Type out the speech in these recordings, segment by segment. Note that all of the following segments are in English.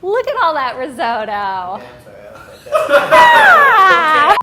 Look at all that risotto. Yeah, I'm sorry.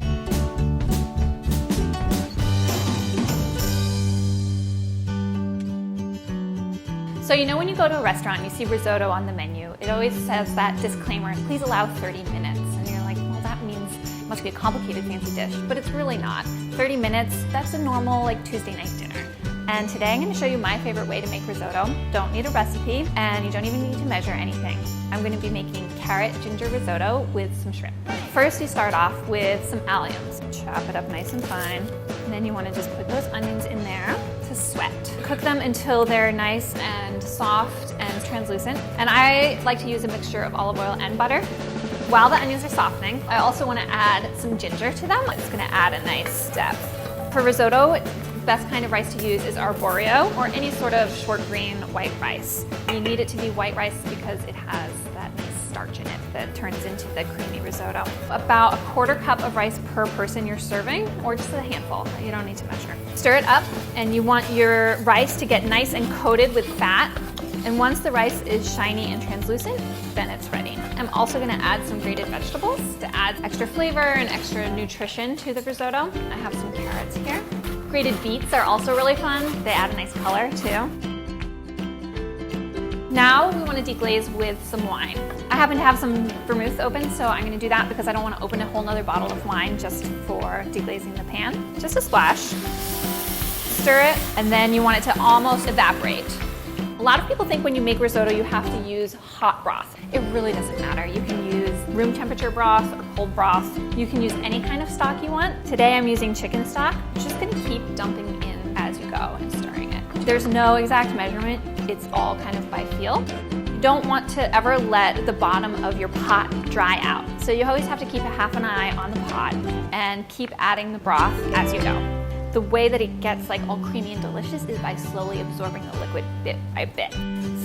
So you know when you go to a restaurant and you see risotto on the menu, it always says that disclaimer, please allow 30 minutes. And you're like, well, that means it must be a complicated fancy dish, but it's really not. 30 minutes, that's a normal like Tuesday night dinner. And today I'm going to show you my favorite way to make risotto. Don't need a recipe, and you don't even need to measure anything. I'm going to be making carrot ginger risotto with some shrimp. First, you start off with some alliums. Chop it up nice and fine. And then you want to just put those onions in there to sweat. Cook them until they're nice and soft and translucent. And I like to use a mixture of olive oil and butter. While the onions are softening, I also want to add some ginger to them. It's going to add a nice depth. For risotto, the best kind of rice to use is arborio or any sort of short grain white rice. You need it to be white rice because it has that nice starch in it that turns into the creamy risotto. About a quarter cup of rice per person you're serving, or just a handful. You don't need to measure. Stir it up, and you want your rice to get nice and coated with fat. And once the rice is shiny and translucent, then it's ready. I'm also going to add some grated vegetables to add extra flavor and extra nutrition to the risotto. I have some carrots here. Grated beets are also really fun. They add a nice color too. Now we want to deglaze with some wine. I happen to have some vermouth open, so I'm going to do that because I don't want to open a whole nother bottle of wine just for deglazing the pan. Just a splash. Stir it, and then you want it to almost evaporate. A lot of people think when you make risotto you have to use hot broth. It really doesn't matter. You can use room temperature broth or cold broth. You can use any kind of stock you want. Today I'm using chicken stock. I'm just going to keep dumping in as you go and stirring it. There's no exact measurement. It's all kind of by feel. You don't want to ever let the bottom of your pot dry out. So you always have to keep a half an eye on the pot and keep adding the broth as you go. The way that it gets like all creamy and delicious is by slowly absorbing the liquid bit by bit.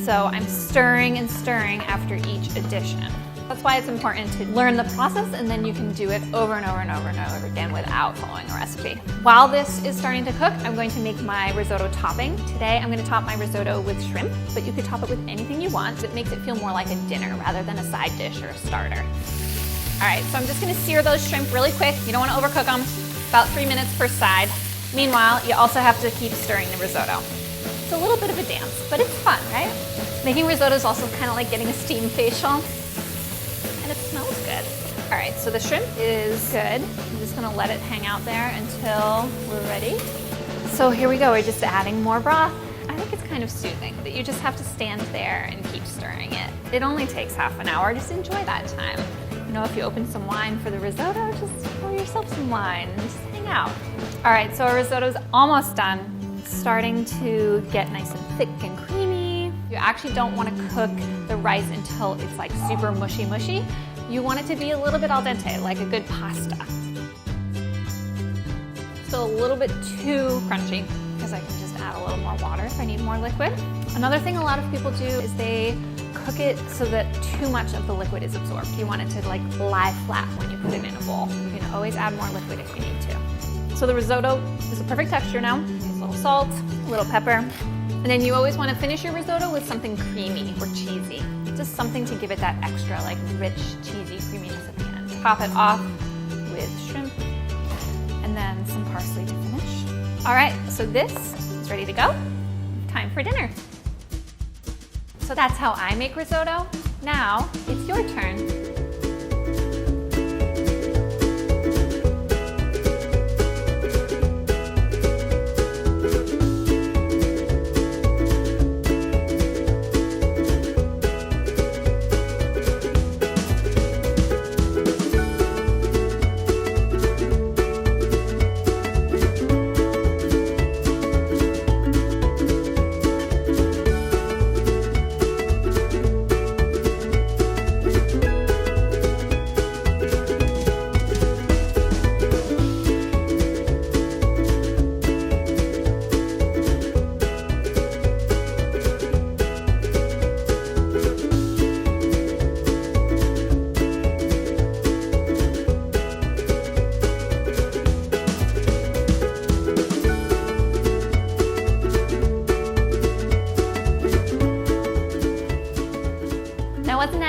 So I'm stirring and stirring after each addition. That's why it's important to learn the process, and then you can do it over and over and over and over again without following a recipe. While this is starting to cook, I'm going to make my risotto topping. Today I'm going to top my risotto with shrimp, but you could top it with anything you want. It makes it feel more like a dinner rather than a side dish or a starter. All right, so I'm just going to sear those shrimp really quick. You don't want to overcook them. About 3 minutes per side. Meanwhile, you also have to keep stirring the risotto. It's a little bit of a dance, but it's fun, right? Making risotto is also kind of like getting a steam facial, and it smells good. All right, so the shrimp is good. I'm just gonna let it hang out there until we're ready. So here we go, we're just adding more broth. I think it's kind of soothing that you just have to stand there and keep stirring it. It only takes half an hour, just enjoy that time. You know, if you open some wine for the risotto, just pour yourself some wine and just hang out. All right, so our risotto's almost done. It's starting to get nice and thick and creamy. You actually don't want to cook the rice until it's like super mushy. You want it to be a little bit al dente, like a good pasta. Still a little bit too crunchy, because I can just add a little more water if I need more liquid. Another thing a lot of people do is they cook it so that too much of the liquid is absorbed. You want it to like lie flat when you put it in a bowl. You can always add more liquid if you need to. So the risotto is a perfect texture now. A little salt, a little pepper. And then you always want to finish your risotto with something creamy or cheesy. Just something to give it that extra like rich, cheesy creaminess at the end. Top it off with shrimp and then some parsley to finish. All right, so this is ready to go. Time for dinner. So that's how I make risotto. Now it's your turn.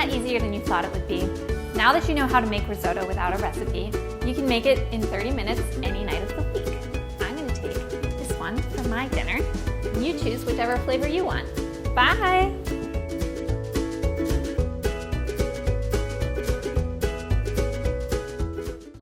lot easier than you thought it would be. Now that you know how to make risotto without a recipe, you can make it in 30 minutes any night of the week. I'm gonna take this one for my dinner. You choose whichever flavor you want. Bye!